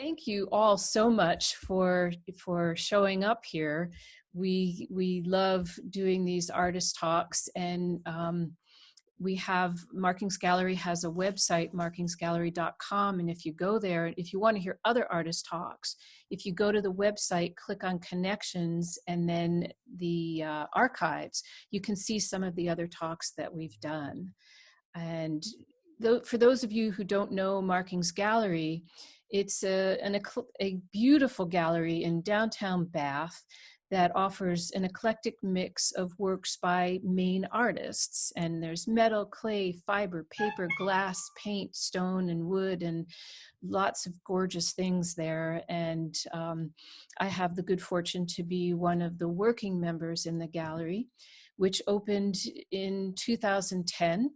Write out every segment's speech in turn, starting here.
Thank you all so much for showing up here. We love doing these artist talks, and we have Markings Gallery has a website, markingsgallery.com, and if you go there, if you want to hear other artist talks, if you go to the website, click on connections and then the archives, you can see some of the other talks that we've done. And for those of you who don't know Markings Gallery, it's a beautiful gallery in downtown Bath that offers an eclectic mix of works by Maine artists. And there's metal, clay, fiber, paper, glass, paint, stone, and wood, and lots of gorgeous things there. And I have the good fortune to be one of the working members in the gallery, which opened in 2010.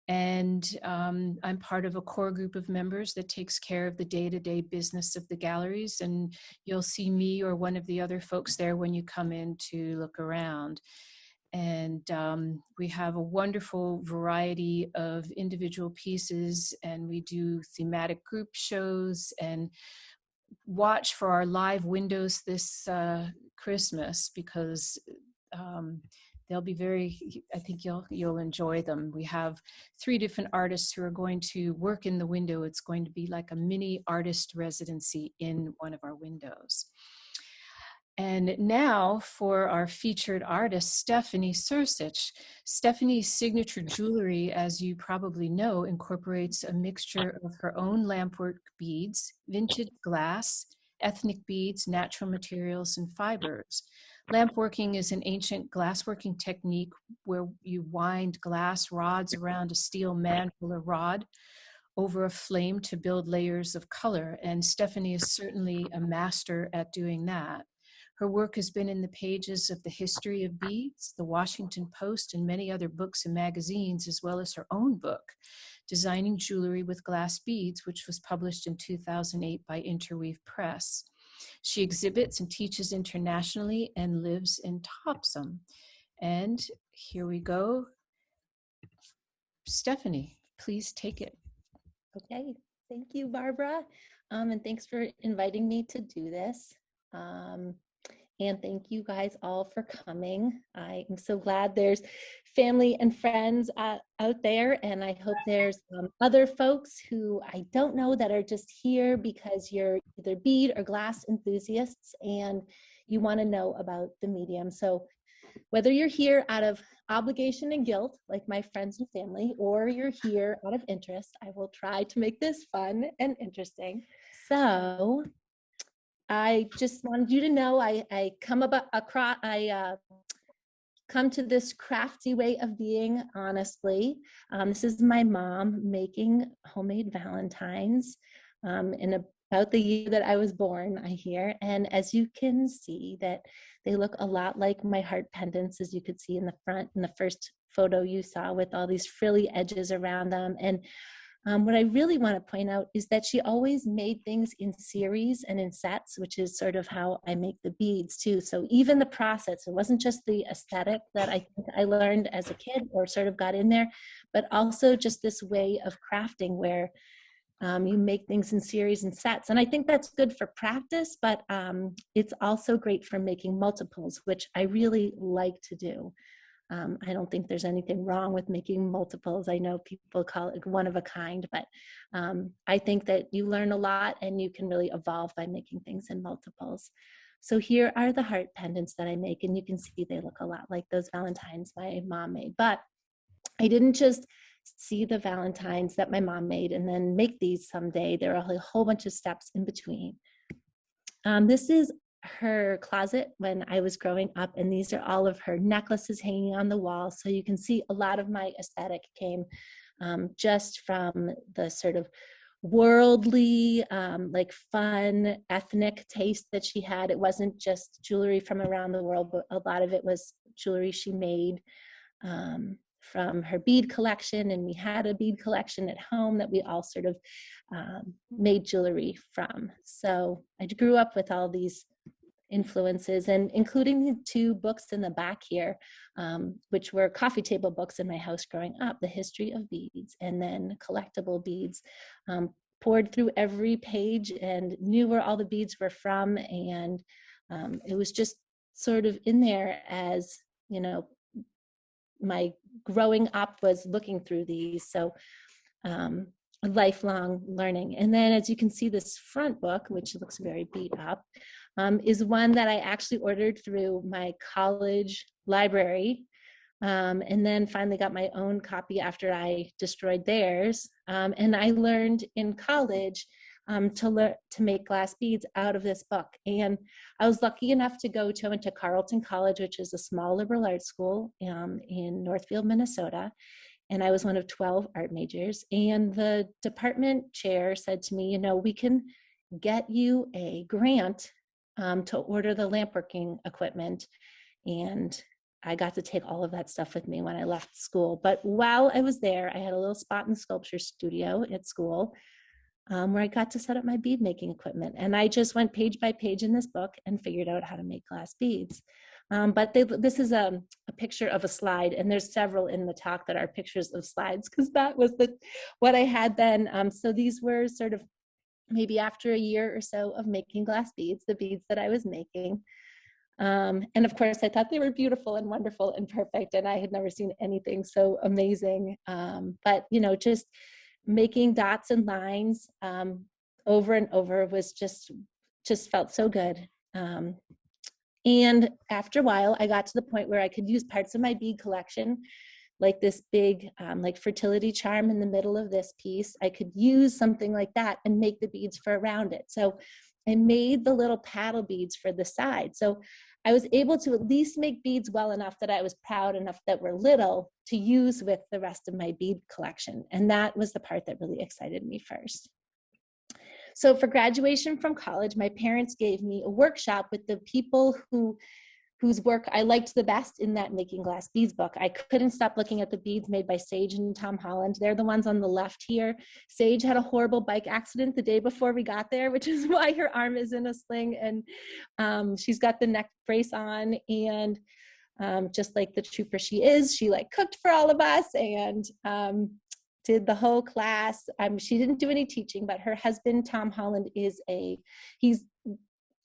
And I'm part of a core group of members that takes care of the day-to-day business of the galleries. And you'll see me or one of the other folks there when you come in to look around. And we have a wonderful variety of individual pieces, and we do thematic group shows, and watch for our live windows this Christmas, because they'll be I think you'll enjoy them. We have 3 different artists who are going to work in the window. It's going to be like a mini artist residency in one of our windows. And now for our featured artist, Stephanie Sersich. Stephanie's signature jewelry, as you probably know, incorporates a mixture of her own lampwork beads, vintage glass, ethnic beads, natural materials, and fibers. Lampworking is an ancient glassworking technique where you wind glass rods around a steel mantle or rod over a flame to build layers of color, and Stephanie is certainly a master at doing that. Her work has been in the pages of the History of Beads, the Washington Post, and many other books and magazines, as well as her own book, Designing Jewelry with Glass Beads, which was published in 2008 by Interweave Press. She exhibits and teaches internationally and lives in Topsom. And here we go. Stephanie, please take it. Okay, thank you, Barbara. And thanks for inviting me to do this. And thank you guys all for coming. I am so glad there's family and friends out there, and I hope there's other folks who I don't know that are just here because you're either bead or glass enthusiasts and you want to know about the medium. So whether you're here out of obligation and guilt, like my friends and family, or you're here out of interest, I will try to make this fun and interesting. So I just wanted you to know I come to this crafty way of being, honestly. This is my mom making homemade Valentines in about the year that I was born, I hear. And as you can see, that they look a lot like my heart pendants, as you could see in the front in the first photo you saw, with all these frilly edges around them. And what I really want to point out is that she always made things in series and in sets, which is sort of how I make the beads too. So even the process, it wasn't just the aesthetic that I think I learned as a kid or sort of got in there, but also just this way of crafting where you make things in series and sets. And I think that's good for practice, but it's also great for making multiples, which I really like to do. I don't think there's anything wrong with making multiples. I know people call it one of a kind, but I think that you learn a lot and you can really evolve by making things in multiples. So here are the heart pendants that I make, and you can see they look a lot like those Valentines my mom made. But I didn't just see the Valentines that my mom made and then make these someday. There are a whole bunch of steps in between. This is her closet when I was growing up, and these are all of her necklaces hanging on the wall. So you can see a lot of my aesthetic came just from the sort of worldly, like fun, ethnic taste that she had. It wasn't just jewelry from around the world, but a lot of it was jewelry she made from her bead collection. And we had a bead collection at home that we all sort of made jewelry from. So I grew up with all these influences, and including the 2 books in the back here, which were coffee table books in my house growing up, The History of Beads and then Collectible Beads, poured through every page and knew where all the beads were from. And it was just sort of in there as, you know, my growing up was looking through these. So lifelong learning. And then as you can see, this front book, which looks very beat up, is one that I actually ordered through my college library. And then finally got my own copy after I destroyed theirs. And I learned in college to make glass beads out of this book. And I was lucky enough to go to, I went to Carleton College, which is a small liberal arts school in Northfield, Minnesota. And I was one of 12 art majors. And the department chair said to me, you know, we can get you a grant to order the lampworking equipment. And I got to take all of that stuff with me when I left school. But while I was there, I had a little spot in the sculpture studio at school where I got to set up my bead making equipment. And I just went page by page in this book and figured out how to make glass beads. But this is a picture of a slide, and there's several in the talk that are pictures of slides, because that was what I had then. So these were sort of maybe after a year or so of making glass beads, the beads that I was making. And of course, I thought they were beautiful and wonderful and perfect, and I had never seen anything so amazing. But, you know, just making dots and lines over and over was just felt so good. And after a while, I got to the point where I could use parts of my bead collection, like this big like fertility charm in the middle of this piece. I could use something like that and make the beads for around it. So I made the little paddle beads for the side. So I was able to at least make beads well enough that I was proud enough that were little to use with the rest of my bead collection. And that was the part that really excited me first. So for graduation from college, my parents gave me a workshop with the people whose work I liked the best in that Making Glass Beads book. I couldn't stop looking at the beads made by Sage and Tom Holland. They're the ones on the left here. Sage had a horrible bike accident the day before we got there, which is why her arm is in a sling, and she's got the neck brace on, and just like the trooper she is, she like cooked for all of us and did the whole class. She didn't do any teaching, but her husband, Tom Holland,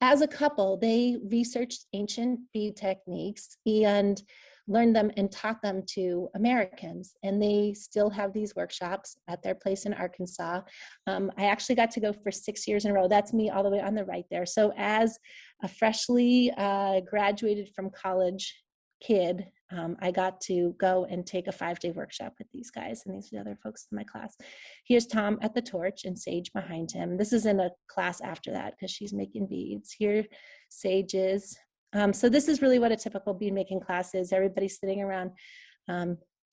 as a couple, they researched ancient bead techniques and learned them and taught them to Americans. And they still have these workshops at their place in Arkansas. I actually got to go for 6 years in a row. That's me all the way on the right there. So as a freshly graduated from college kid, I got to go and take a 5-day workshop with these guys, and these are the other folks in my class. Here's Tom at the torch and Sage behind him. This is in a class after that because she's making beads. Here Sage is. So this is really what a typical bead making class is. Everybody's sitting around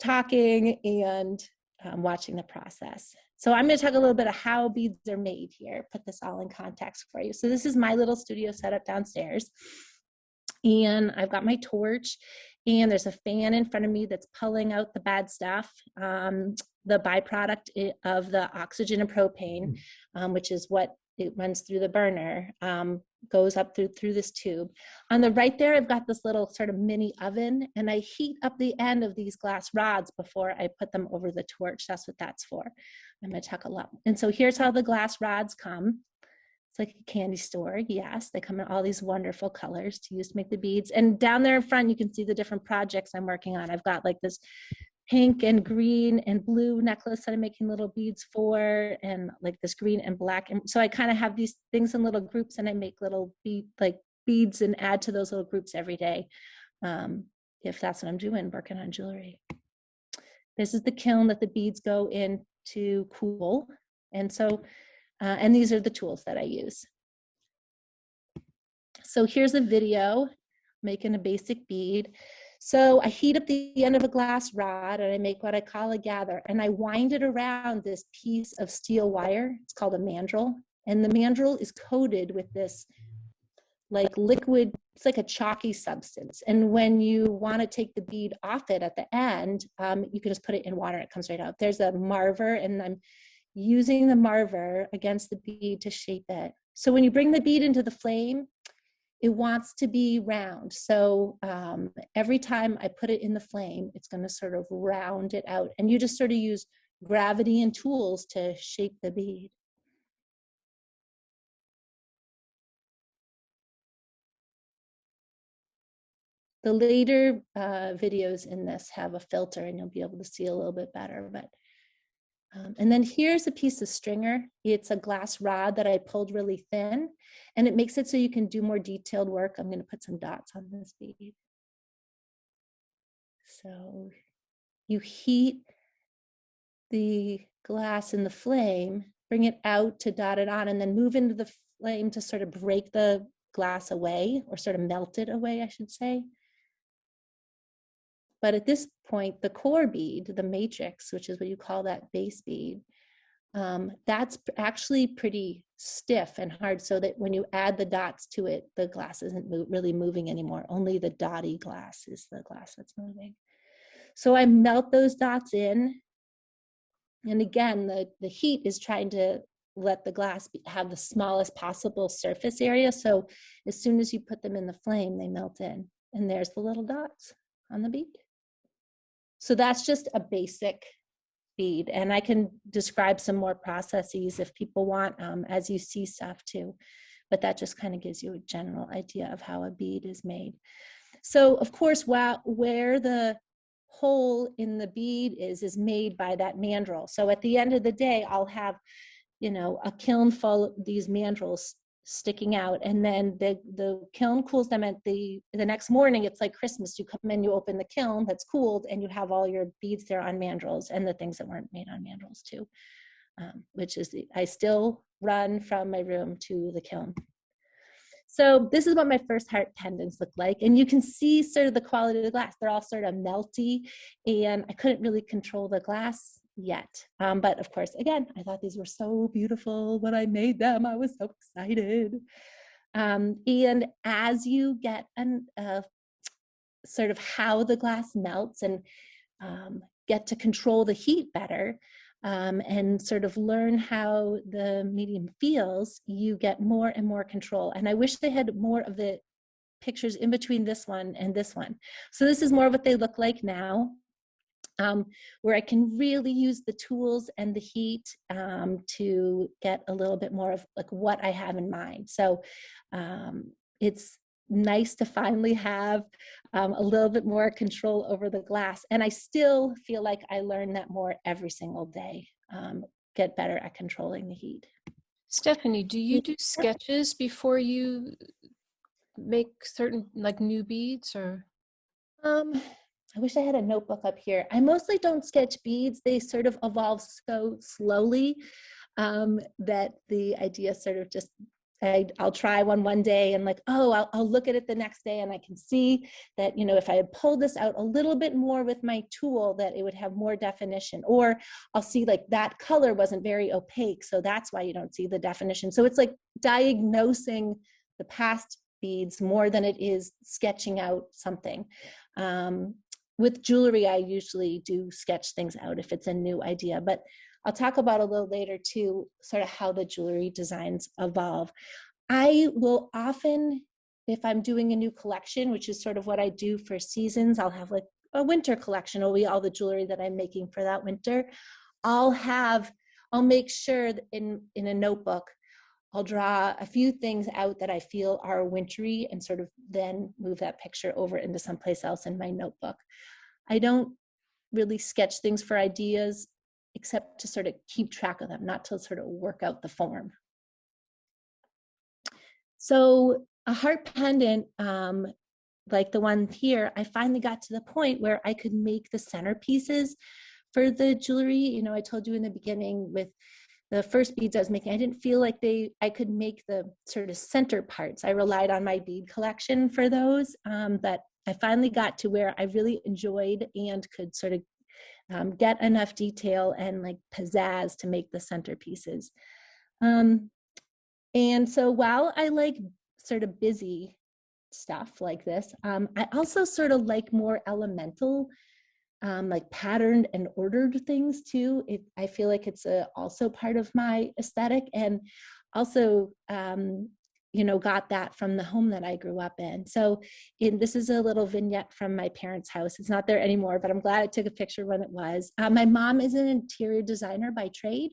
talking and watching the process. So I'm going to talk a little bit of how beads are made here, put this all in context for you. So this is my little studio set up downstairs. And I've got my torch, and there's a fan in front of me that's pulling out the bad stuff, the byproduct of the oxygen and propane, which is what it runs through the burner, goes up through this tube. On the right there, I've got this little sort of mini oven, and I heat up the end of these glass rods before I put them over the torch. That's what that's for. I'm going to talk a lot. And so here's how the glass rods come. It's like a candy store. Yes, they come in all these wonderful colors to use to make the beads. And down there in front, you can see the different projects I'm working on. I've got like this pink and green and blue necklace that I'm making little beads for, and like this green and black. And so I kind of have these things in little groups, and I make little beads and add to those little groups every day. If that's what I'm doing, working on jewelry. This is the kiln that the beads go in to cool. And so and these are the tools that I use. So here's a video making a basic bead. So I heat up the end of a glass rod, and I make what I call a gather, and I wind it around this piece of steel wire. It's called a mandrel, and the mandrel is coated with this like liquid, it's like a chalky substance. And when you want to take the bead off it at the end, you can just put it in water and it comes right out. There's a marver, and I'm using the marver against the bead to shape it. So when you bring the bead into the flame, it wants to be round. So every time I put it in the flame, it's going to sort of round it out. And you just sort of use gravity and tools to shape the bead. The later videos in this have a filter and you'll be able to see a little bit better. But and then here's a piece of stringer. It's a glass rod that I pulled really thin, and it makes it so you can do more detailed work. I'm going to put some dots on this bead. So you heat the glass in the flame, bring it out to dot it on, and then move into the flame to sort of break the glass away, or sort of melt it away, I should say. But at this point, the core bead, the matrix, which is what you call that base bead, that's actually pretty stiff and hard, so that when you add the dots to it, the glass isn't really moving anymore. Only the dotty glass is the glass that's moving. So I melt those dots in. And again, the heat is trying to let the glass have the smallest possible surface area. So as soon as you put them in the flame, they melt in. And there's the little dots on the bead. So that's just a basic bead. And I can describe some more processes if people want as you see stuff too. But that just kind of gives you a general idea of how a bead is made. So of course, where the hole in the bead is made by that mandrel. So at the end of the day, I'll have, a kiln full of these mandrels sticking out, and then the kiln cools them at the next morning. It's like Christmas. You come in, you open the kiln that's cooled, and you have all your beads there on mandrels, and the things that weren't made on mandrels too, which is I still run from my room to the kiln. So this is what my first heart pendants look like. And you can see sort of the quality of the glass. They're all sort of melty, and I couldn't really control the glass yet. But of course, again, I thought these were so beautiful when I made them. I was so excited. And as you get sort of how the glass melts and get to control the heat better, and sort of learn how the medium feels, you get more and more control. And I wish they had more of the pictures in between this one and this one. So this is more of what they look like now, where I can really use the tools and the heat to get a little bit more of like what I have in mind. So it's nice to finally have a little bit more control over the glass. And I still feel like I learn that more every single day, get better at controlling the heat. Stephanie, do you do sketches before you make certain like new beads, or? I wish I had a notebook up here. I mostly don't sketch beads. They sort of evolve so slowly that the idea sort of just, I'll try one day and like, oh, I'll look at it the next day and I can see that, if I had pulled this out a little bit more with my tool, that it would have more definition. Or I'll see like that color wasn't very opaque, so that's why you don't see the definition. So it's like diagnosing the past beads more than it is sketching out something. With jewelry, I usually do sketch things out if it's a new idea, but I'll talk about a little later too, sort of how the jewelry designs evolve. I will often, if I'm doing a new collection, which is sort of what I do for seasons, I'll have like a winter collection. It'll be all the jewelry that I'm making for that winter. I'll make sure that in a notebook, I'll draw a few things out that I feel are wintry and sort of then move that picture over into someplace else in my notebook. I don't really sketch things for ideas, except to sort of keep track of them, not to sort of work out the form. So a heart pendant, like the one here, I finally got to the point where I could make the centerpieces for the jewelry. I told you in the beginning with the first beads I was making, I didn't feel like I could make the sort of center parts. I relied on my bead collection for those, but I finally got to where I really enjoyed and could sort of get enough detail and like pizzazz to make the centerpieces. And so while I like sort of busy stuff like this, I also sort of like more elemental, like patterned and ordered things too. I feel like it's also part of my aesthetic, and also, got that from the home that I grew up in. So this is a little vignette from my parents' house. It's not there anymore, but I'm glad I took a picture when it was. My mom is an interior designer by trade.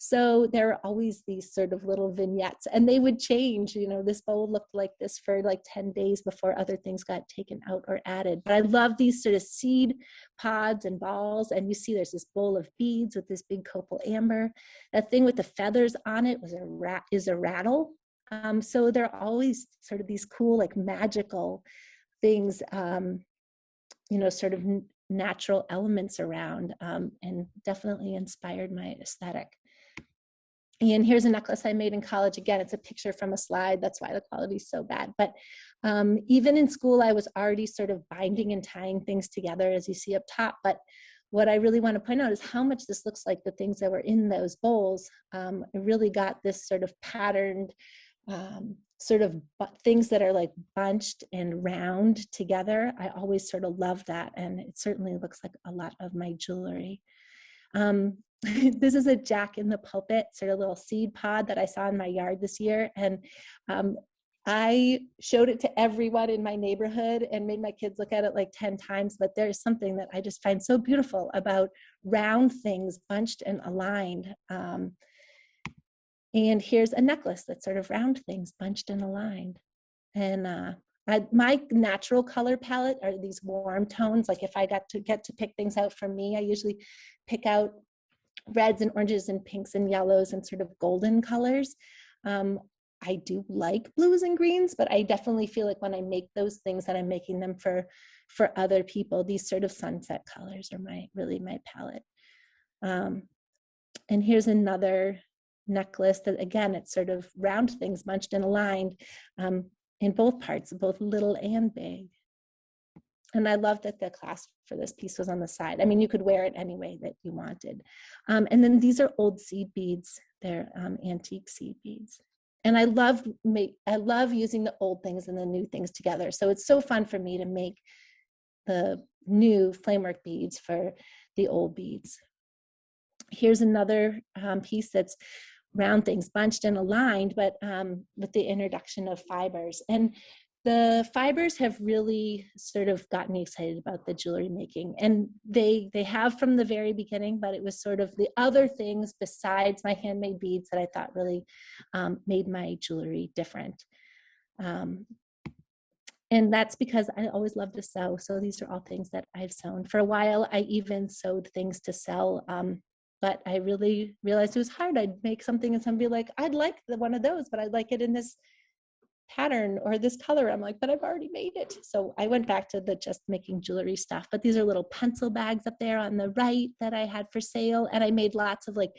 So there are always these sort of little vignettes, and they would change. This bowl looked like this for like 10 days before other things got taken out or added. But I love these sort of seed pods and balls. And you see there's this bowl of beads with this big copal amber. That thing with the feathers on it is a rattle. So there are always sort of these cool, like magical things, sort of natural elements around, and definitely inspired my aesthetic. And here's a necklace I made in college. Again, it's a picture from a slide. That's why the quality is so bad. But even in school, I was already sort of binding and tying things together, as you see up top. But what I really want to point out is how much this looks like the things that were in those bowls. I really got this sort of patterned, sort of things that are like bunched and round together. I always sort of love that. And it certainly looks like a lot of my jewelry. This is a Jack in the Pulpit, sort of little seed pod that I saw in my yard this year. And I showed it to everyone in my neighborhood and made my kids look at it like 10 times. But there's something that I just find so beautiful about round things bunched and aligned. And here's a necklace that's sort of round things bunched and aligned. And my natural color palette are these warm tones. Like if I get to pick things out for me, I usually pick out reds and oranges and pinks and yellows and sort of golden colors. I do like blues and greens, but I definitely feel like when I make those things that I'm making them for other people, these sort of sunset colors are really my palette. And here's another necklace that, again, it's sort of round things bunched and aligned in both parts, both little and big. And I love that the clasp for this piece was on the side. I mean, you could wear it any way that you wanted. And then these are old seed beads. They're antique seed beads. And I love using the old things and the new things together. So it's so fun for me to make the new flamework beads for the old beads. Here's another piece that's round things bunched and aligned, but with the introduction of fibers. And the fibers have really sort of gotten me excited about the jewelry making. And they have from the very beginning, but it was sort of the other things besides my handmade beads that I thought really made my jewelry different. And that's because I always love to sew. So these are all things that I've sewn. For a while, I even sewed things to sell. But I really realized it was hard. I'd make something and somebody like, I'd like one of those, but I'd like it in this pattern or this color. I'm like, but I've already made it. So I went back to the just making jewelry stuff. But these are little pencil bags up there on the right that I had for sale. And I made lots of like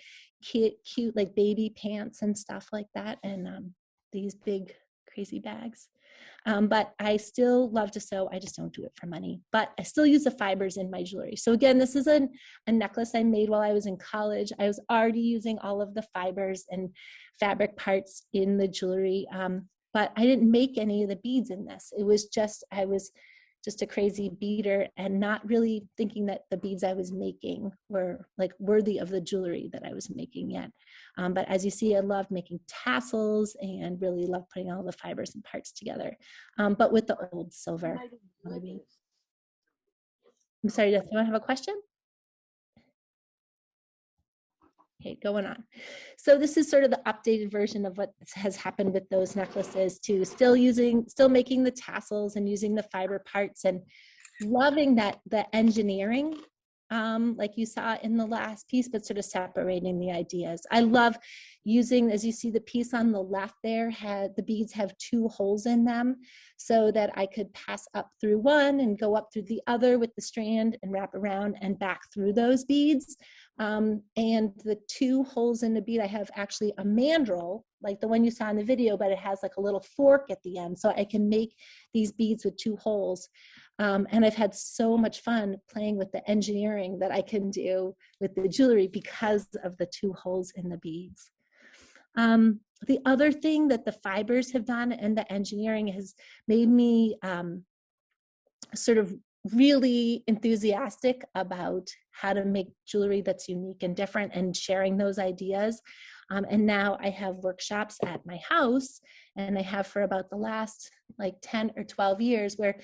cute like baby pants and stuff like that. And these big crazy bags. But I still love to sew. I just don't do it for money, but I still use the fibers in my jewelry. So again, this is a necklace I made while I was in college. I was already using all of the fibers and fabric parts in the jewelry. But I didn't make any of the beads in this. I was just a crazy beader and not really thinking that the beads I was making were like worthy of the jewelry that I was making yet. But as you see, I love making tassels and really love putting all the fibers and parts together, but with the old silver. I'm sorry, does anyone have a question? Okay, going on. So this is sort of the updated version of what has happened with those necklaces too. Still making the tassels and using the fiber parts and loving that the engineering, like you saw in the last piece, but sort of separating the ideas. I love using, as you see the piece on the left there, the beads have 2 holes in them so that I could pass up through one and go up through the other with the strand and wrap around and back through those beads. And the 2 holes in the bead, I have actually a mandrel, like the one you saw in the video, but it has like a little fork at the end. So I can make these beads with 2 holes. And I've had so much fun playing with the engineering that I can do with the jewelry because of the 2 holes in the beads. The other thing that the fibers have done and the engineering has made me sort of really enthusiastic about how to make jewelry that's unique and different and sharing those ideas. And now I have workshops at my house, and I have for about the last like 10 or 12 years where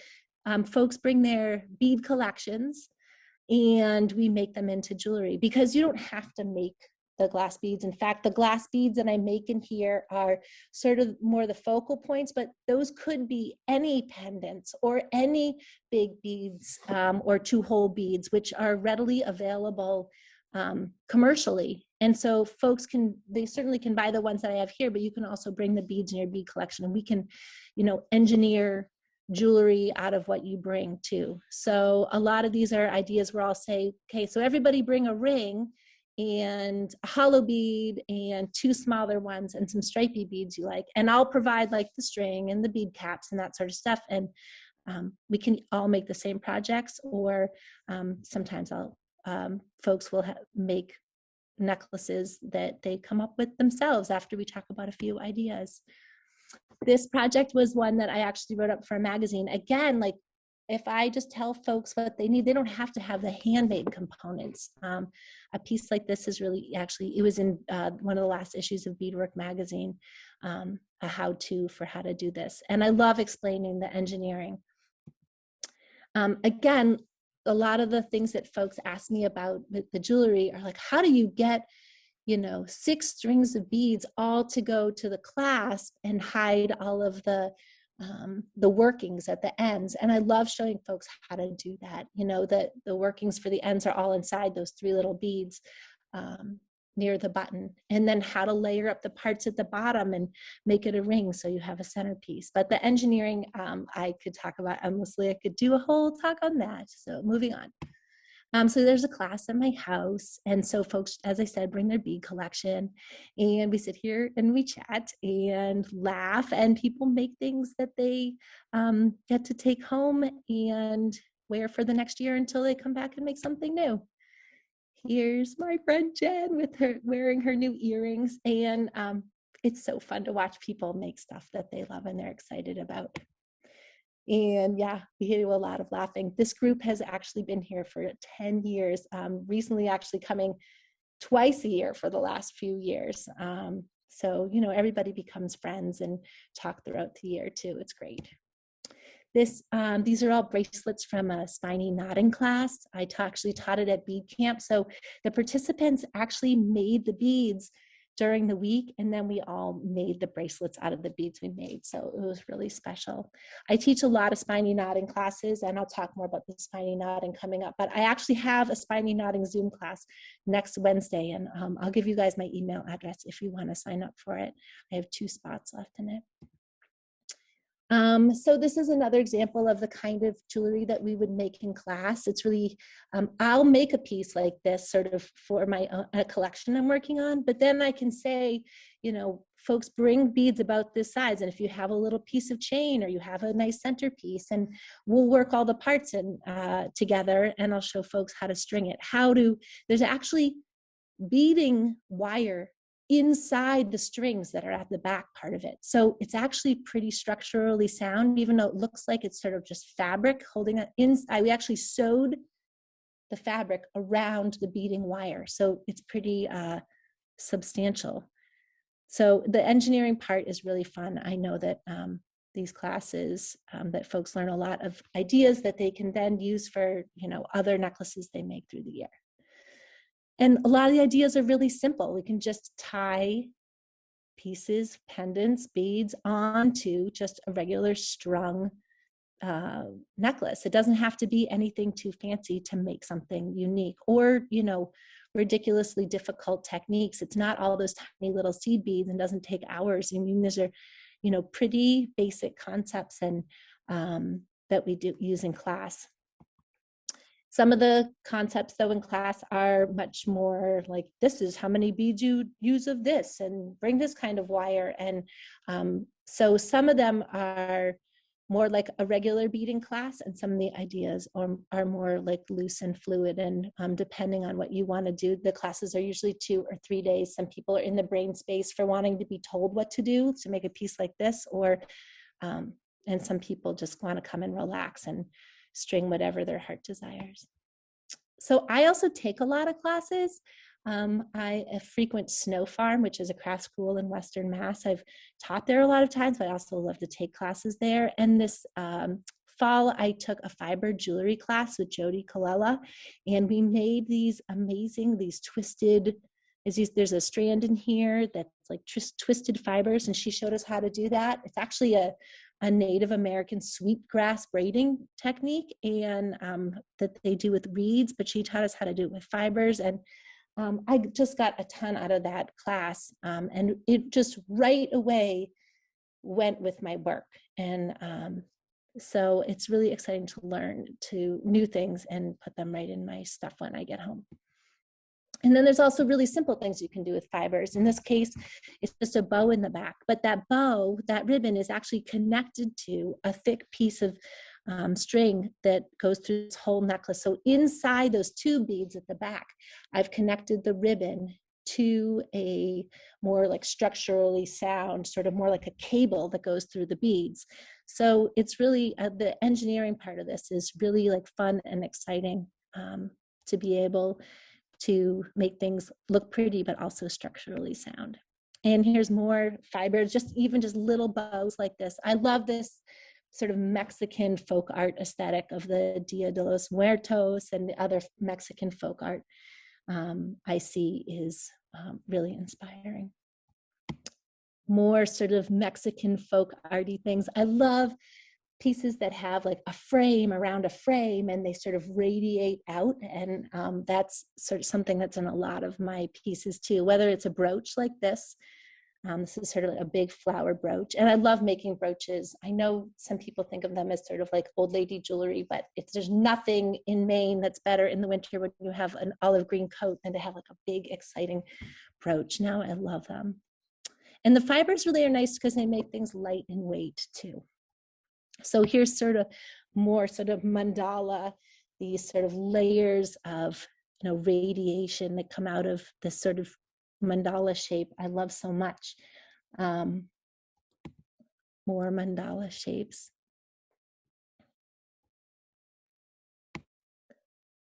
folks bring their bead collections and we make them into jewelry, because you don't have to make the glass beads. In fact, the glass beads that I make in here are sort of more the focal points, but those could be any pendants or any big beads or 2-hole beads, which are readily available commercially. And so folks they certainly can buy the ones that I have here, but you can also bring the beads in your bead collection, and we can, engineer jewelry out of what you bring too. So a lot of these are ideas where I'll say, okay, so everybody bring a ring and a hollow bead and 2 smaller ones and some stripy beads you like. And I'll provide like the string and the bead caps and that sort of stuff. And we can all make the same projects, or sometimes folks will make necklaces that they come up with themselves after we talk about a few ideas. This project was one that I actually wrote up for a magazine. Again, like if I just tell folks what they need, they don't have to have the handmade components. A piece like this is really, actually, it was in one of the last issues of Beadwork magazine, a how-to for how to do this. And I love explaining the engineering. Again, a lot of the things that folks ask me about with the jewelry are like, how do you get 6 strings of beads all to go to the clasp and hide all of the workings at the ends? And I love showing folks how to do that. That the workings for the ends are all inside those 3 little beads near the button, and then how to layer up the parts at the bottom and make it a ring so you have a centerpiece. But the engineering, I could talk about endlessly. I could do a whole talk on that. So moving on. So there's a class at my house. And so folks, as I said, bring their bead collection, and we sit here and we chat and laugh, and people make things that they get to take home and wear for the next year until they come back and make something new. Here's my friend Jen with her wearing her new earrings. And it's so fun to watch people make stuff that they love and they're excited about. And yeah, we do a lot of laughing. This group has actually been here for 10 years, recently actually coming twice a year for the last few years. So, everybody becomes friends and talk throughout the year too. It's great. These are all bracelets from a spiny knotting class. I actually taught it at bead camp. So the participants actually made the beads during the week, and then we all made the bracelets out of the beads we made. So it was really special. I teach a lot of spiny knotting classes, and I'll talk more about the spiny knotting coming up, but I actually have a spiny knotting Zoom class next Wednesday, and I'll give you guys my email address if you want to sign up for it. I have 2 spots left in it. So this is another example of the kind of jewelry that we would make in class. It's really, I'll make a piece like this sort of for a collection I'm working on, but then I can say, folks bring beads about this size. And if you have a little piece of chain or you have a nice centerpiece, and we'll work all the parts together, and I'll show folks how to string it. There's actually beading wire inside the strings that are at the back part of it. So it's actually pretty structurally sound, even though it looks like it's sort of just fabric holding it inside. We actually sewed the fabric around the beading wire. So it's pretty substantial. So the engineering part is really fun. I know that these classes, that folks learn a lot of ideas that they can then use for, other necklaces they make through the year. And a lot of the ideas are really simple. We can just tie pieces, pendants, beads onto just a regular strung necklace. It doesn't have to be anything too fancy to make something unique or, ridiculously difficult techniques. It's not all those tiny little seed beads and doesn't take hours. I mean, these are, pretty basic concepts and that we do use in class. Some of the concepts, though, in class are much more like, this is how many beads you use of this, and bring this kind of wire. And so some of them are more like a regular beading class, and some of the ideas are more like loose and fluid. And depending on what you want to do, the classes are usually 2 or 3 days. Some people are in the brain space for wanting to be told what to do to make a piece like this, or and some people just want to come and relax and string whatever their heart desires. So I also take a lot of classes. I frequent Snow Farm, which is a craft school in Western Mass. I've taught there a lot of times, but I also love to take classes there. And this fall, I took a fiber jewelry class with Jody Colella, and we made these twisted there's a strand in here that's like twisted fibers, and she showed us how to do that. It's actually a Native American sweetgrass braiding technique, and that they do with reeds, but she taught us how to do it with fibers. And I just got a ton out of that class, and it just right away went with my work. And so it's really exciting to learn new things and put them right in my stuff when I get home. And then there's also really simple things you can do with fibers. In this case, it's just a bow in the back, but that bow, that ribbon is actually connected to a thick piece of string that goes through this whole necklace. So inside those two beads at the back, I've connected the ribbon to a more like structurally sound, sort of more like a cable that goes through the beads. So it's really, the engineering part of this is really like fun and exciting, to be able to make things look pretty, but also structurally sound. And here's more fibers, just little bows like this. I love this sort of Mexican folk art aesthetic of the Dia de los Muertos and the other Mexican folk art I see is really inspiring. More sort of Mexican folk arty things. I love pieces that have like a frame around a frame and they sort of radiate out, and that's sort of something that's in a lot of my pieces too, whether it's a brooch like this. This is sort of like a big flower brooch, and I love making brooches. I know some people think of them as sort of like old lady jewelry, but there's nothing in Maine that's better in the winter when you have an olive green coat than to have like a big exciting brooch. Now I love them. And the fibers really are nice because they make things light in weight too. So here's sort of more sort of mandala, these sort of layers of, radiation that come out of this sort of mandala shape I love so much. More mandala shapes.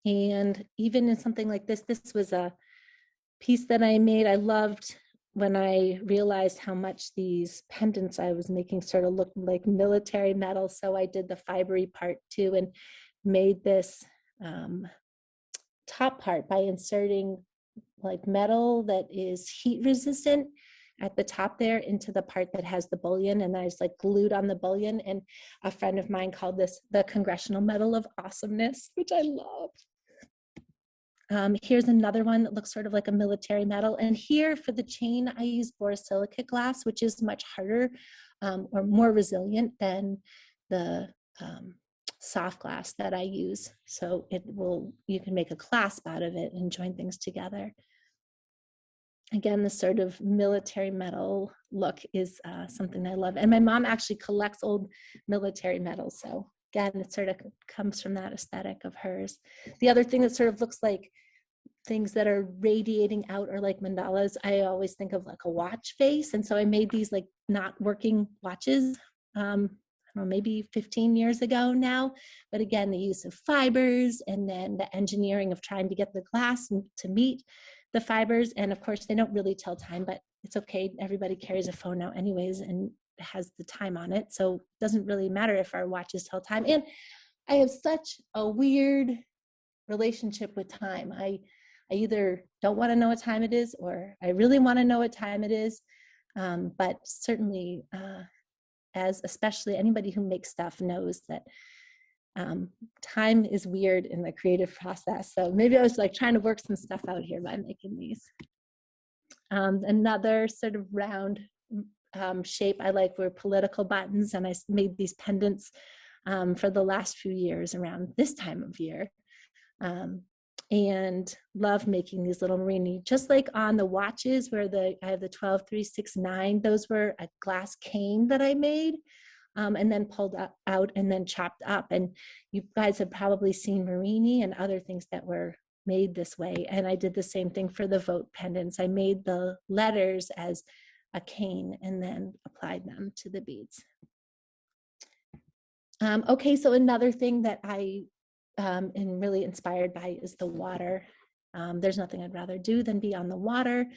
And even in something like this was a piece that I made. I loved when I realized how much these pendants I was making sort of looked like military metal. So I did the fibery part too and made this top part by inserting like metal that is heat resistant at the top there into the part that has the bullion, and I was like glued on the bullion. And a friend of mine called this the Congressional Medal of Awesomeness, which I love. Here's another one that looks sort of like a military medal. And here for the chain, I use borosilicate glass, which is much harder or more resilient than the soft glass that I use. So you can make a clasp out of it and join things together. Again, this sort of military medal look is something I love. And my mom actually collects old military medals. So again, it sort of comes from that aesthetic of hers. The other thing that sort of looks like things that are radiating out or like mandalas, I always think of like a watch face. And so I made these like not working watches, I don't know, maybe 15 years ago now. But again, the use of fibers and then the engineering of trying to get the glass to meet the fibers. And of course, they don't really tell time, but it's okay. Everybody carries a phone now anyways and has the time on it. So it doesn't really matter if our watches tell time. And I have such a weird relationship with time. I either don't want to know what time it is or I really want to know what time it is. But certainly, especially anybody who makes stuff knows that time is weird in the creative process. So maybe I was like trying to work some stuff out here by making these. Another sort of round shape I like were political buttons, and I made these pendants for the last few years around this time of year. And love making these little Marini, just like on the watches where I have the 12-3-6-9, those were a glass cane that I made and then pulled out and then chopped up. And you guys have probably seen Marini and other things that were made this way. And I did the same thing for the vote pendants. I made the letters as a cane and then applied them to the beads. Okay, so another thing that I am really inspired by is the water. There's nothing I'd rather do than be on the water.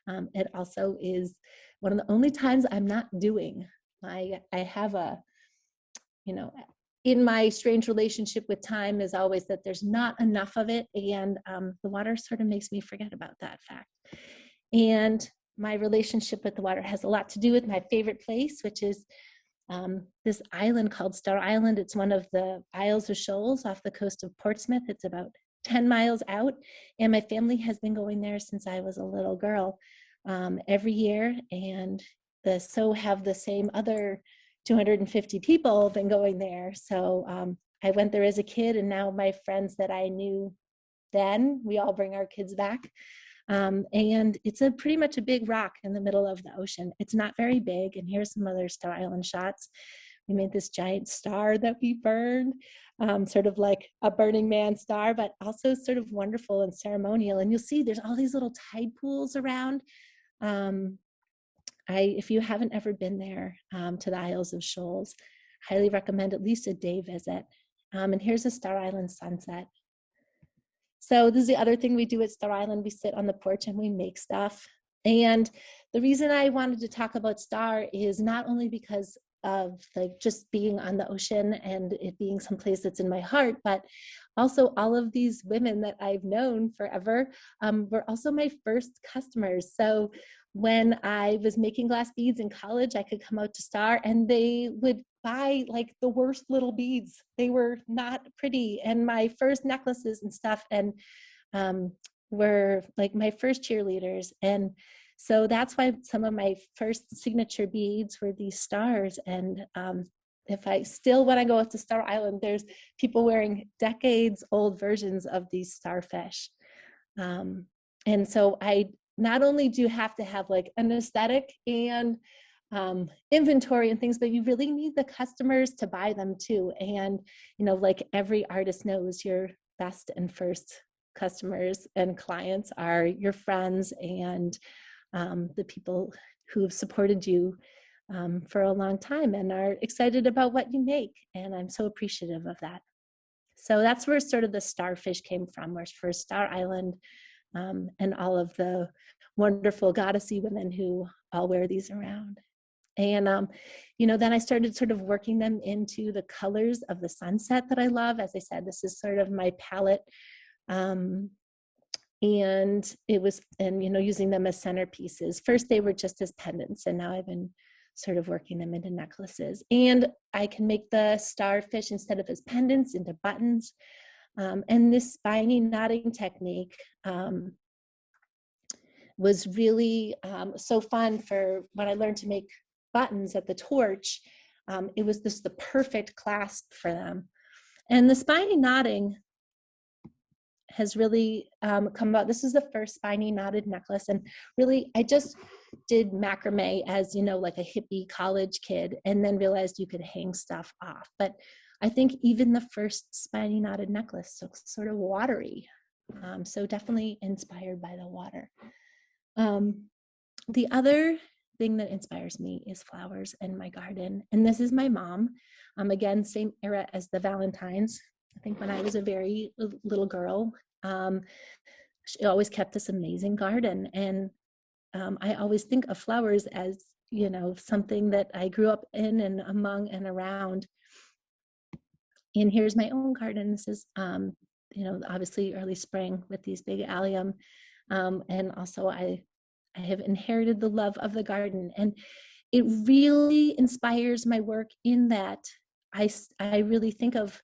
It also is one of the only times I'm not doing. I have in my strange relationship with time is always that there's not enough of it. And the water sort of makes me forget about that fact. And my relationship with the water has a lot to do with my favorite place, which is this island called Star Island. It's one of the Isles of Shoals off the coast of Portsmouth. It's about 10 miles out. And my family has been going there since I was a little girl every year. And so have the same other 250 people been going there. So I went there as a kid, and now my friends that I knew then, we all bring our kids back. And it's pretty much a big rock in the middle of the ocean. It's not very big. And here's some other Star Island shots. We made this giant star that we burned, sort of like a Burning Man star, but also sort of wonderful and ceremonial. And you'll see there's all these little tide pools around. If you haven't ever been there to the Isles of Shoals, highly recommend at least a day visit. And here's a Star Island sunset. So this is the other thing we do at Star Island. We sit on the porch and we make stuff. And the reason I wanted to talk about Star is not only because of like just being on the ocean and it being someplace that's in my heart, but also all of these women that I've known forever were also my first customers. So when I was making glass beads in college, I could come out to Star and they would buy like the worst little beads. They were not pretty. And my first necklaces and stuff and were like my first cheerleaders. And so that's why some of my first signature beads were these stars. And if I still, when I go up to Star Island, there's people wearing decades old versions of these starfish. And so I not only do you have to have like an aesthetic and inventory and things, but you really need the customers to buy them too. And, you know, like every artist knows, your best and first customers and clients are your friends and the people who have supported you for a long time and are excited about what you make. And I'm so appreciative of that. So that's where sort of the starfish came from, where for Star Island and all of the wonderful goddessy women who all wear these around. And, you know, then I started sort of working them into the colors of the sunset that I love. As I said, this is sort of my palette. And it was, and, you know, using them as centerpieces. First, they were just as pendants, and now I've been sort of working them into necklaces. And I can make the starfish instead of as pendants into buttons. And this spiny knotting technique was really so fun for when I learned to make buttons at the torch. It was the perfect clasp for them. And the spiny knotting has really come about. This is the first spiny knotted necklace. And really, I just did macrame as, you know, like a hippie college kid, and then realized you could hang stuff off. But I think even the first spiny knotted necklace looks sort of watery. So definitely inspired by the water. The other thing that inspires me is flowers in my garden. And this is my mom. Again, same era as the Valentines. I think when I was a very little girl, she always kept this amazing garden. And I always think of flowers as, you know, something that I grew up in and among and around. And here's my own garden. This is, you know, obviously early spring with these big allium. And also I have inherited the love of the garden. And it really inspires my work in that I really think of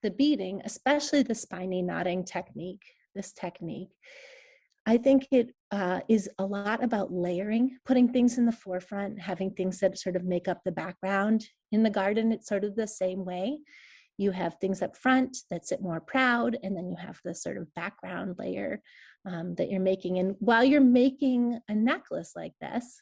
the beading, especially the spiny knotting technique, this technique. I think it is a lot about layering, putting things in the forefront, having things that sort of make up the background. In the garden, it's sort of the same way. You have things up front that sit more proud, and then you have the sort of background layer that you're making. And while you're making a necklace like this,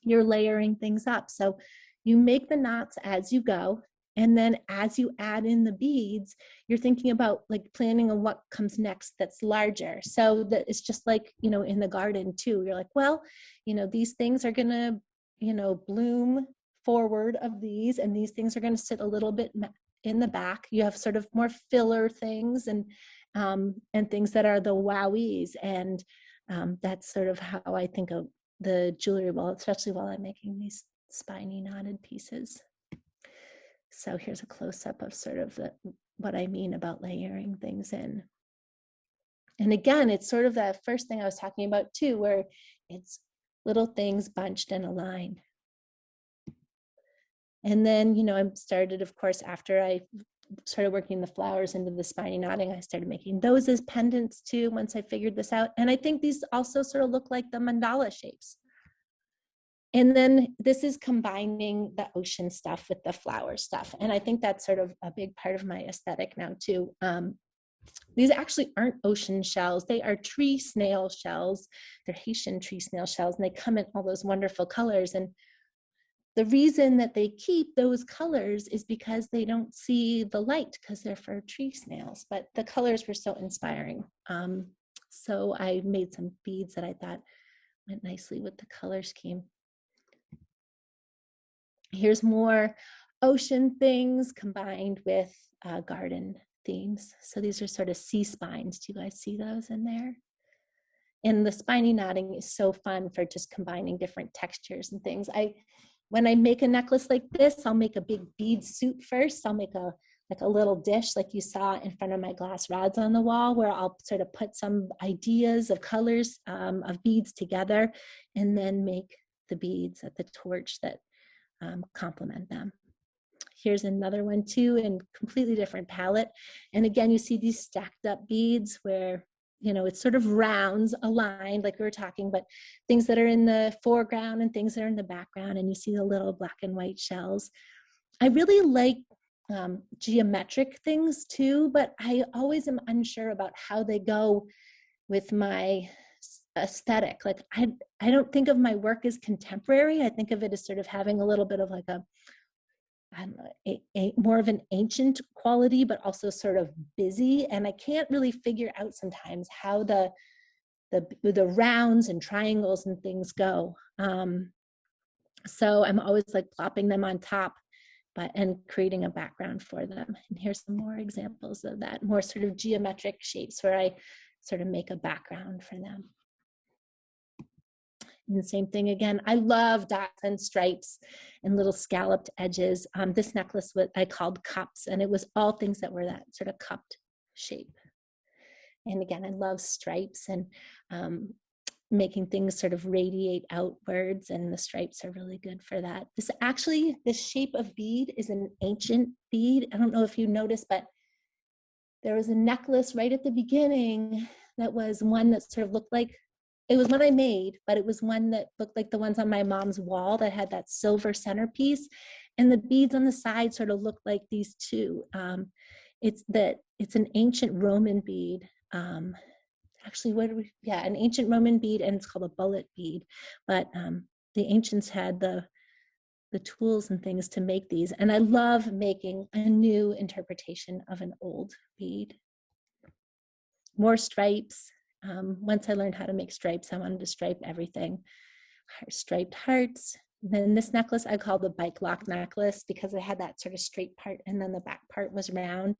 you're layering things up. So you make the knots as you go. And then as you add in the beads, you're thinking about like planning on what comes next that's larger. So that it's just like, you know, in the garden too, you're like, well, you know, these things are going to, you know, bloom forward of these, and these things are going to sit a little bit in the back. You have sort of more filler things and things that are the wowies. And that's sort of how I think of the jewelry, well, especially while I'm making these spiny knotted pieces. So here's a close-up of sort of what I mean about layering things in. And again, it's sort of that first thing I was talking about too, where it's little things bunched and aligned. And then, I started, of course, after I started working the flowers into the spiny knotting, I started making those as pendants too, once I figured this out. And I think these also sort of look like the mandala shapes. And then this is combining the ocean stuff with the flower stuff. And I think that's sort of a big part of my aesthetic now too. These actually aren't ocean shells. They are tree snail shells. They're Haitian tree snail shells, and they come in all those wonderful colors. And the reason that they keep those colors is because they don't see the light, because they're for tree snails. But the colors were so inspiring. So I made some beads that I thought went nicely with the color scheme. Here's more ocean things combined with garden themes. So these are sort of sea spines. Do you guys see those in there? And the spiny knotting is so fun for just combining different textures and things. When I make a necklace like this, I'll make a big bead suit first. I'll make a little dish like you saw in front of my glass rods on the wall, where I'll sort of put some ideas of colors of beads together, and then make the beads at the torch that complement them. Here's another one too, in completely different palette. And again, you see these stacked up beads where, it's sort of rounds aligned like we were talking, but things that are in the foreground and things that are in the background. And you see the little black and white shells. I really like geometric things too, but I always am unsure about how they go with my aesthetic. Like I don't think of my work as contemporary. I think of it as sort of having a little bit of like a more of an ancient quality, but also sort of busy. And I can't really figure out sometimes how the rounds and triangles and things go. So I'm always like plopping them on top, and creating a background for them. And here's some more examples of that, more sort of geometric shapes where I sort of make a background for them. And the same thing again, I love dots and stripes and little scalloped edges. This necklace I called cups, and it was all things that were that sort of cupped shape. And again, I love stripes and making things sort of radiate outwards, and the stripes are really good for that. This shape of bead is an ancient bead. I don't know if you noticed, but there was a necklace right at the beginning that was one that sort of looked like, it was one I made, but it was one that looked like the ones on my mom's wall that had that silver centerpiece. And the beads on the side sort of looked like these two. It's an ancient Roman bead. An ancient Roman bead, and it's called a bullet bead. But the ancients had the tools and things to make these. And I love making a new interpretation of an old bead. More stripes. Once I learned how to make stripes, I wanted to stripe everything. Striped hearts. Then this necklace I call the bike lock necklace, because it had that sort of straight part and then the back part was round.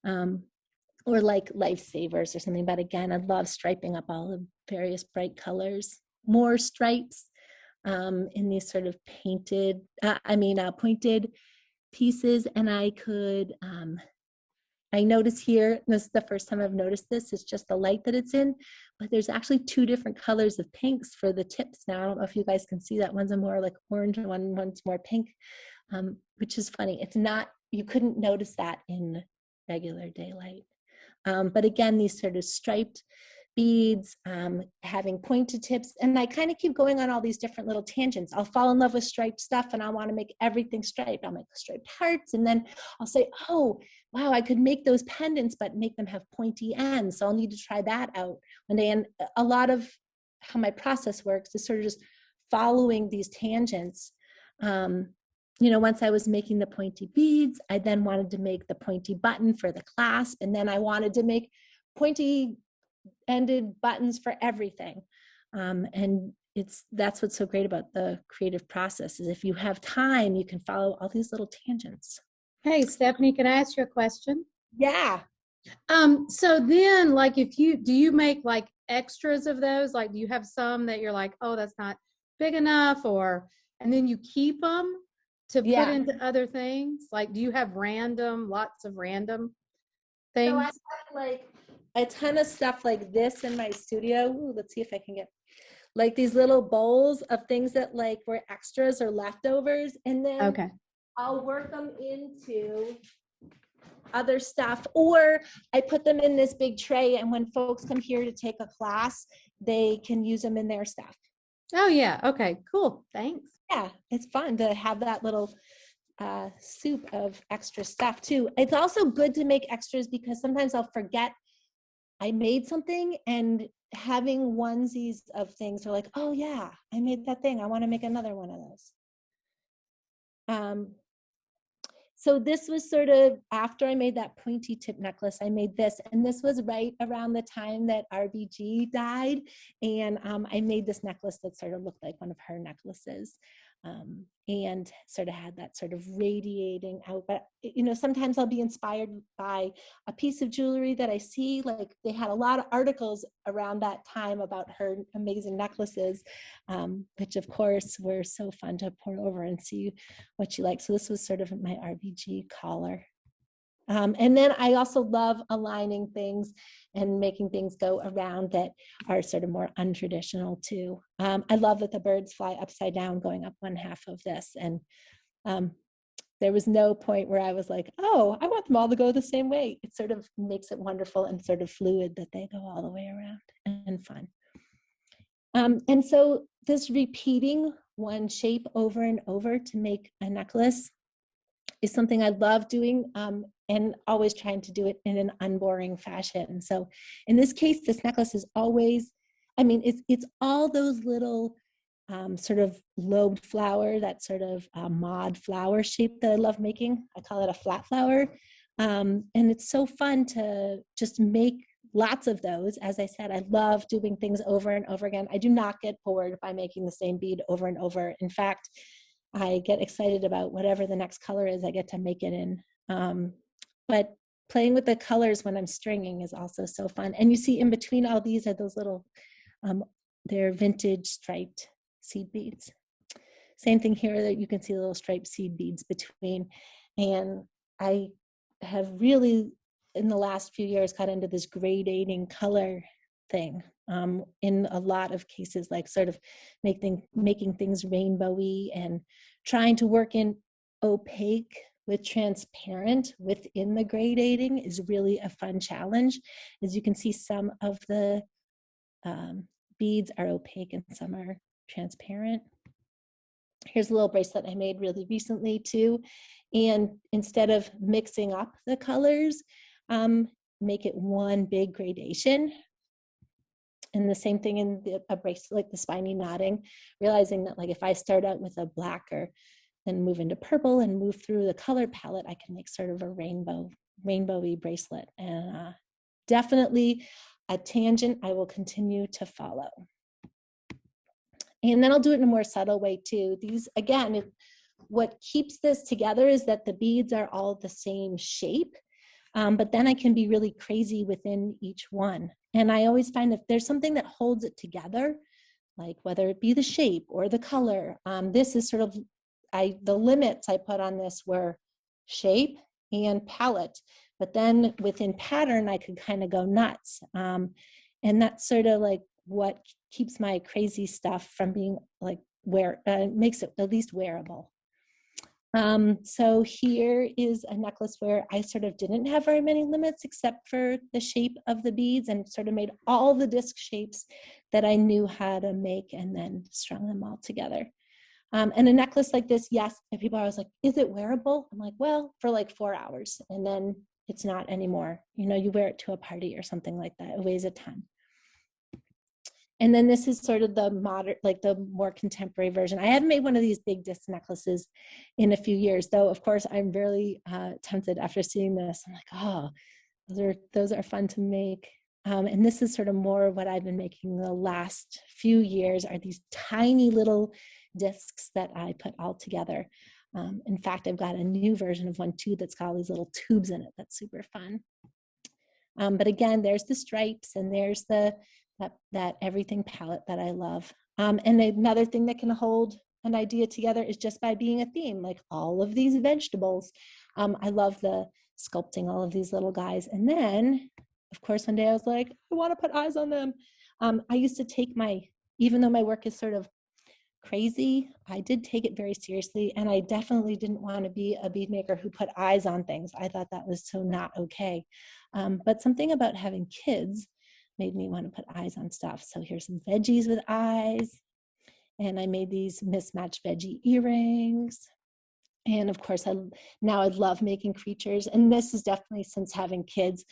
Or like lifesavers or something. But again, I love striping up all the various bright colors. More stripes in these sort of pointed pieces. And I notice here, this is the first time I've noticed this, it's just the light that it's in, but there's actually two different colors of pinks for the tips now. I don't know if you guys can see that. One's a more like orange and one's more pink, which is funny. You couldn't notice that in regular daylight. But again, these sort of striped beads, having pointed tips, and I kind of keep going on all these different little tangents. I'll fall in love with striped stuff and I want to make everything striped. I'll make striped hearts, and then I'll say, oh, wow, I could make those pendants, but make them have pointy ends. So I'll need to try that out one day. And a lot of how my process works is sort of just following these tangents. Once I was making the pointy beads, I then wanted to make the pointy button for the clasp. And then I wanted to make pointy ended buttons for everything. And that's what's so great about the creative process, is if you have time, you can follow all these little tangents. Hey, Stephanie, can I ask you a question? Yeah. So then, like, do you make like extras of those? Like, do you have some that you're like, oh, that's not big enough, and then you keep them to put into other things? Like, do you have lots of random things? So I have like a ton of stuff like this in my studio. Ooh, let's see if I can get like these little bowls of things that like were extras or leftovers. And then Okay. I'll work them into other stuff, or I put them in this big tray, and when folks come here to take a class, they can use them in their stuff. Oh yeah. Okay, cool. Thanks. Yeah, it's fun to have that little soup of extra stuff too. It's also good to make extras because sometimes I'll forget I made something, and having onesies of things are like, oh yeah, I made that thing. I want to make another one of those. So this was sort of after I made that pointy tip necklace, I made this, and this was right around the time that RBG died. And I made this necklace that sort of looked like one of her necklaces, and sort of had that sort of radiating out. But, you know, sometimes I'll be inspired by a piece of jewelry that I see. Like they had a lot of articles around that time about her amazing necklaces, which of course were so fun to pour over and see what she liked. So this was sort of my RBG collar. And then I also love aligning things and making things go around that are sort of more untraditional too. I love that the birds fly upside down going up one half of this. And there was no point where I was like, oh, I want them all to go the same way. It sort of makes it wonderful and sort of fluid that they go all the way around and fun. And so this repeating one shape over and over to make a necklace is something I love doing, and always trying to do it in an unboring fashion. So in this case, this necklace is always, I mean, it's all those little sort of lobed flower, that sort of mod flower shape that I love making. I call it a flat flower. And it's so fun to just make lots of those. As I said, I love doing things over and over again. I do not get bored by making the same bead over and over. In fact, I get excited about whatever the next color is I get to make it in. But playing with the colors when I'm stringing is also so fun. And you see in between all these are those little, they're vintage striped seed beads. Same thing here, that you can see little striped seed beads between. And I have really, in the last few years, got into this gradating color thing. In a lot of cases, like sort of making things rainbowy and trying to work in opaque with transparent within the gradating is really a fun challenge. As you can see, some of the beads are opaque and some are transparent. Here's a little bracelet I made really recently too. And instead of mixing up the colors, make it one big gradation. And the same thing in a bracelet, like the spiny knotting, realizing that like if I start out with a black or then move into purple and move through the color palette, I can make sort of a rainbowy bracelet. And definitely a tangent I will continue to follow. And then I'll do it in a more subtle way too. These, again, what keeps this together is that the beads are all the same shape. But then I can be really crazy within each one. And I always find if there's something that holds it together, like whether it be the shape or the color, this is sort of, the limits I put on this were shape and palette. But then within pattern, I could kind of go nuts. And that's sort of like what keeps my crazy stuff from being like makes it at least wearable. So here is a necklace where I sort of didn't have very many limits except for the shape of the beads, and sort of made all the disc shapes that I knew how to make and then strung them all together. And a necklace like this, yes, and people are always like, is it wearable? I'm like, well, for like 4 hours, and then it's not anymore. You know, you wear it to a party or something like that. It weighs a ton. And then this is sort of the modern, like the more contemporary version. I haven't made one of these big disc necklaces in a few years, though. Of course, I'm really tempted after seeing this. I'm like, oh, those are fun to make. And this is sort of more what I've been making the last few years, are these tiny little discs that I put all together. In fact, I've got a new version of one too that's got all these little tubes in it. That's super fun. But again, there's the stripes, and there's that everything palette that I love. And another thing that can hold an idea together is just by being a theme, like all of these vegetables. I love the sculpting all of these little guys. And then of course, one day I was like, I want to put eyes on them. I used to take even though my work is sort of crazy, I did take it very seriously. And I definitely didn't want to be a bead maker who put eyes on things. I thought that was so not okay. But something about having kids made me want to put eyes on stuff. So here's some veggies with eyes. And I made these mismatched veggie earrings. And of course, now I love making creatures. And this is definitely since having kids,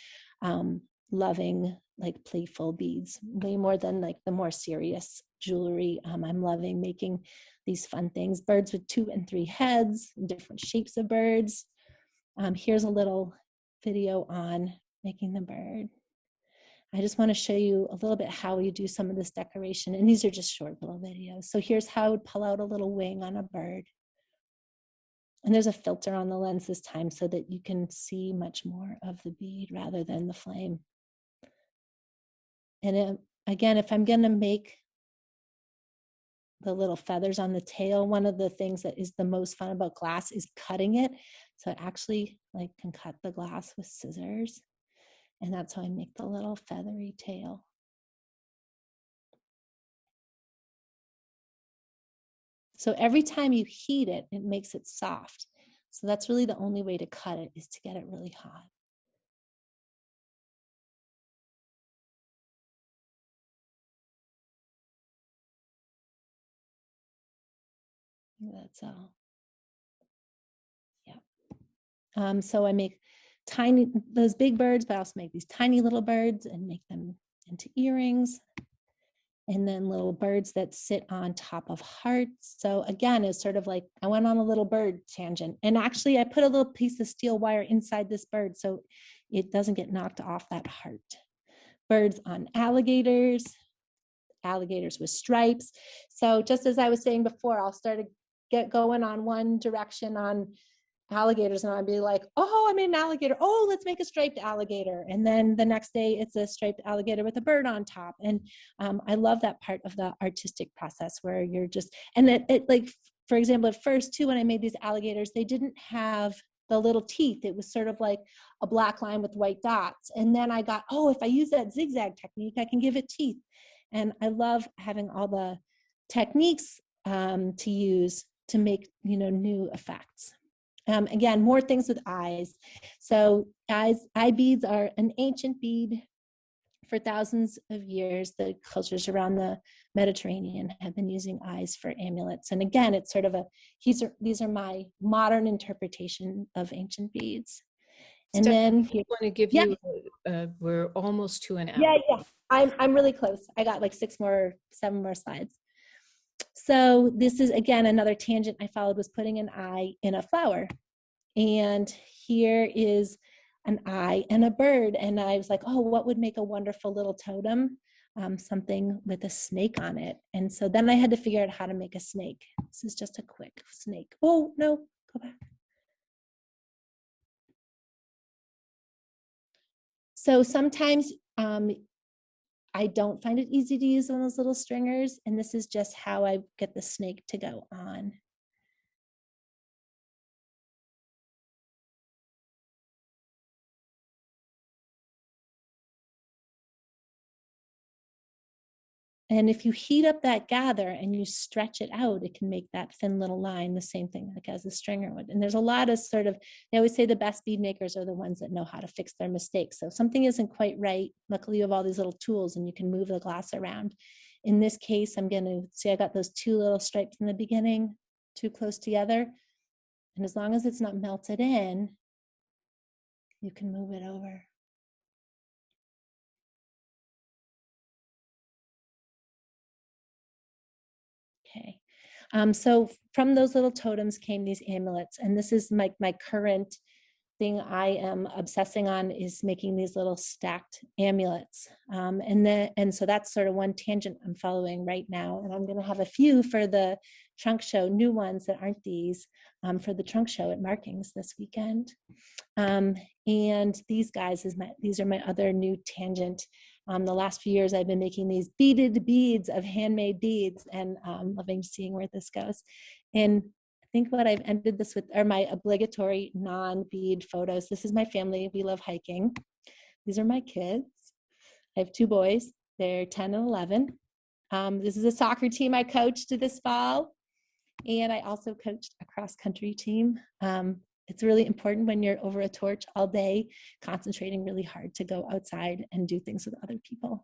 loving like playful beads way more than like the more serious jewelry. I'm loving making these fun things, birds with 2 and 3 heads, different shapes of birds. Here's a little video on making the bird. I just want to show you a little bit how we do some of this decoration. And these are just short little videos. So here's how I would pull out a little wing on a bird. And there's a filter on the lens this time so that you can see much more of the bead rather than the flame. And again, if I'm going to make the little feathers on the tail, one of the things that is the most fun about glass is cutting it. So I actually like can cut the glass with scissors. And that's how I make the little feathery tail. So every time you heat it, it makes it soft. So that's really the only way to cut it, is to get it really hot. That's all. Yeah. So I make those big birds, but I also make these tiny little birds and make them into earrings. And then little birds that sit on top of hearts. So again, it's sort of like I went on a little bird tangent. And actually, I put a little piece of steel wire inside this bird so it doesn't get knocked off that heart. Birds on alligators, alligators with stripes. So just as I was saying before, I'll start to get going on one direction on alligators and I'd be like, oh, I made an alligator. Oh, let's make a striped alligator. And then the next day it's a striped alligator with a bird on top. And I love that part of the artistic process where you're just, and it like, for example, at first too, when I made these alligators, they didn't have the little teeth. It was sort of like a black line with white dots. And then I got, oh, if I use that zigzag technique, I can give it teeth. And I love having all the techniques to use to make, new effects. Again, more things with eyes. So eye beads are an ancient bead. For thousands of years, the cultures around the Mediterranean have been using eyes for amulets. And again, it's sort of these are my modern interpretation of ancient beads. And Stephanie, then I want to give you, we're almost to an hour. Yeah. I'm really close. I got like 7 more slides. So this is, again, another tangent I followed was putting an eye in a flower. And here is an eye and a bird. And I was like, oh, what would make a wonderful little totem? Something with a snake on it. And so then I had to figure out how to make a snake. This is just a quick snake. Oh, no, go back. So sometimes I don't find it easy to use one of those little stringers. And this is just how I get the snake to go on. And if you heat up that gather and you stretch it out, it can make that thin little line, the same thing like as a stringer would. And there's a lot of they always say the best bead makers are the ones that know how to fix their mistakes. So if something isn't quite right, luckily you have all these little tools and you can move the glass around. In this case, I'm going to see I got those 2 little stripes in the beginning, too close together. And as long as it's not melted in, you can move it over. Okay. So from those little totems came these amulets. And this is my current thing I am obsessing on, is making these little stacked amulets. And so that's sort of one tangent I'm following right now. And I'm going to have a few for the trunk show, new ones that aren't these, for the trunk show at Markings this weekend. And these guys, these are my other new tangent. The last few years, I've been making these beaded beads of handmade beads, and loving seeing where this goes. And I think what I've ended this with are my obligatory non-bead photos. This is my family. We love hiking. These are my kids. I have 2 boys. They're 10 and 11. This is a soccer team I coached this fall. And I also coached a cross-country team. It's really important when you're over a torch all day, concentrating really hard to go outside and do things with other people.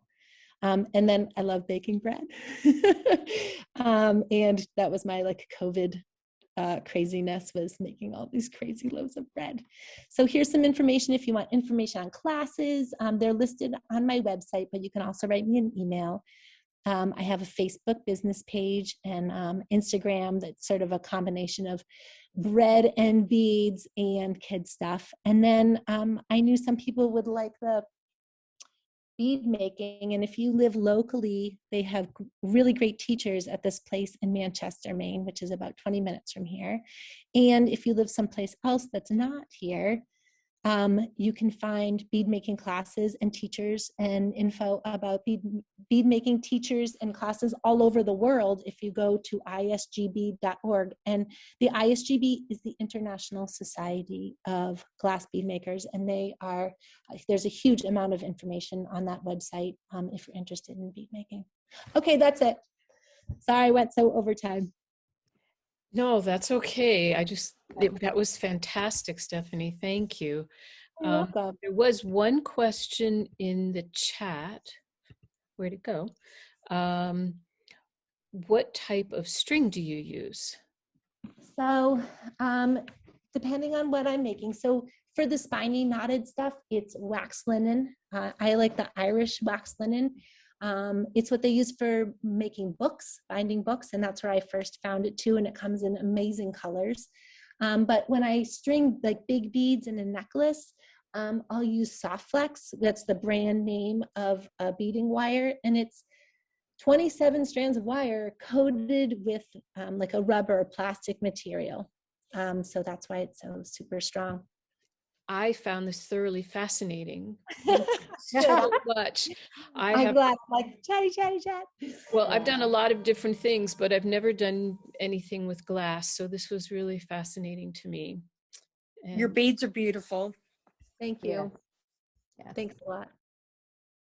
And then I love baking bread. And that was my like COVID craziness, was making all these crazy loaves of bread. So here's some information if you want information on classes. They're listed on my website, but you can also write me an email. I have a Facebook business page and Instagram that's sort of a combination of bread and beads and kid stuff. And then I knew some people would like the bead making. And if you live locally, they have really great teachers at this place in Manchester, Maine, which is about 20 minutes from here. And if you live someplace else that's not here, you can find bead making classes and teachers and info about bead making teachers and classes all over the world if you go to isgbead.org. And the ISGB is the International Society of Glass Bead Makers, and there's a huge amount of information on that website if you're interested in bead making. Okay, that's it. Sorry I went so over time. No, that's okay. That was fantastic, Stephanie. Thank you. You're welcome. There was one question in the chat. Where'd it go? What type of string do you use? So depending on what I'm making. So for the spiny knotted stuff, it's wax linen. I like the Irish wax linen. It's what they use for making books, binding books, and that's where I first found it too, and it comes in amazing colors. But when I string like big beads in a necklace, I'll use Soft Flex. That's the brand name of a beading wire, and it's 27 strands of wire coated with like a rubber or plastic material. So that's why it's so super strong. I found this thoroughly fascinating. So much. I'm glad, like chat. Well, I've done a lot of different things, but I've never done anything with glass. So this was really fascinating to me. Your beads are beautiful. Thank you. Yeah. Thanks a lot.